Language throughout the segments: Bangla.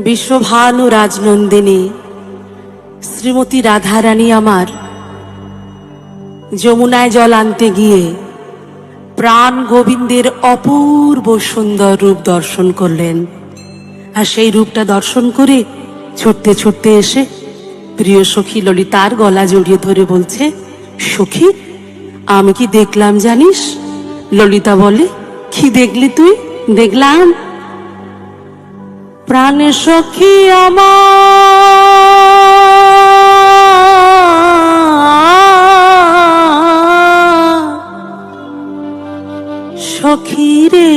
বিশ্বভানু রাজনন্দিনী শ্রীমতী রাধারানী আমার যমুনায় জল আনতে গিয়ে প্রাণ গোবিন্দের অপূর্ব সুন্দর রূপ দর্শন করলেন। আর সেই রূপটা দর্শন করে ছুটতে ছুটতে এসে প্রিয় সখী ললিতার গলা জড়িয়ে ধরে বলছে, সখী আমি কি দেখলাম জানিস? ললিতা বলে, কি দেখলি তুই? দেখলাম প্রাণে সখী আমার, সখী রে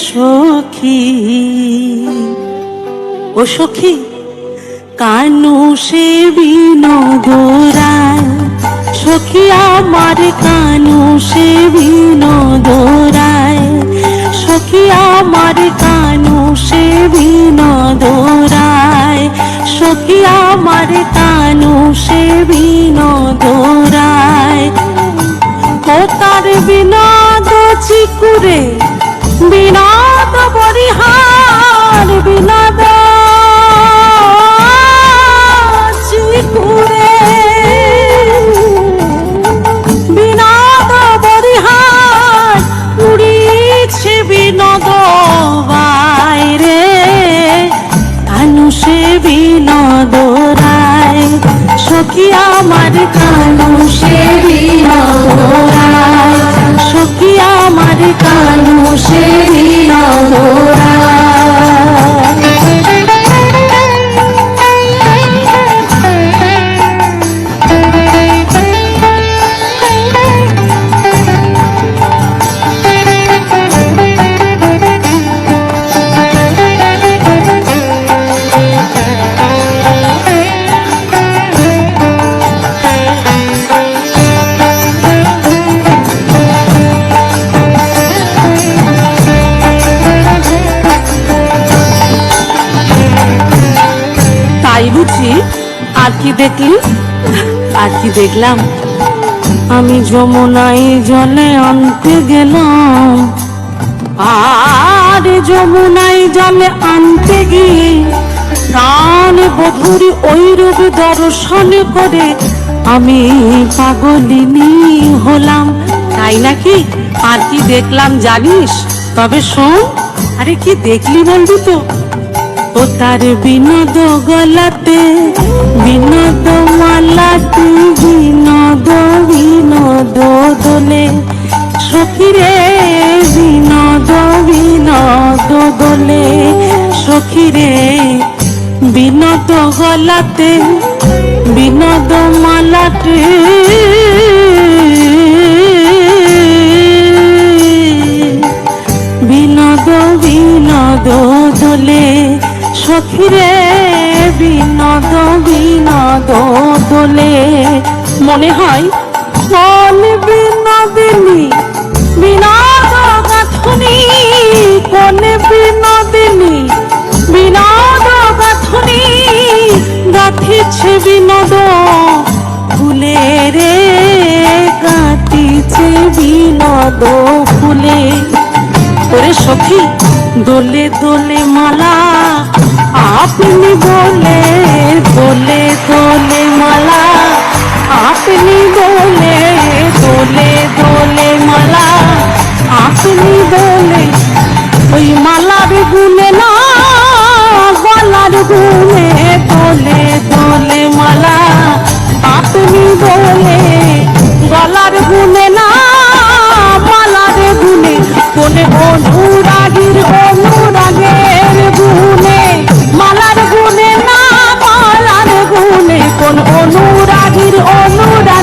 সখী, ও সখী কানু সে বিনোদরায়, সখী আমার কানু সে বিনোদরায়, সখী আমার কানু সে বিনোদরায়, সখী আমার কানু সে বিনোদরায়। ও তার বিনোদ চিকুরে বিনোদ বরিহার, বিনোদ চিকুরে বিনোদ বরিহার, উড়িছে বিনোদ বাইরে, কানু সে বিনোদ রায়, সখী আমার কানু সে বিনোদ রায়, সখী আমার কানু সে বিনোদ রায়। আর কি দেখলি? আর কি দেখলাম? আমি যমুনায় জলে আনতে গেলাম, আর যমুনায় জলে আনতে গিয়ে প্রাণ বধূর ওই রূপ দর্শন করে আমি পাগলিনী হলাম। তাই নাকি? আর কি দেখলাম জানিস? তবে শোন। আরে কি দেখলি বলবি তো? ও তার বিনোদ গলাতে বিনোদ মালাতে, বিনোদ বিনোদ দোলে, সখী রে বিনোদ বিনোদ দোলে, সখী রে বিনোদ গলাতে বিনোদ মালাতে, বিনোদ বিনোদ দোলে, সখী রে বিনোদ বিনোদ দোলে। মনে হয় কোন বিনোদিনী বিনোদ গাথুনি, কোন বিনোদিনী বিনোদ গাথুনি, গাথিছে বিনোদ ফুলে রে, গাথিছে বিনোদ ফুলে। ওরে সখী দোলে দোলে মালা আপনি বলে, দোলে দোলে মালা আপনি বলে, দোলে দোলে মালা আপনি বলে, ওই মালার গুনে না গলার গুনে, দোলে দোলে মালা আপনি বলে, গলার গুনে না মালার গুনে, কোনে অনুরাগীর অনুরাগের গুনে, মালার গুনে না মালার গুনে, কোন অনুরাগীর অনুরাগ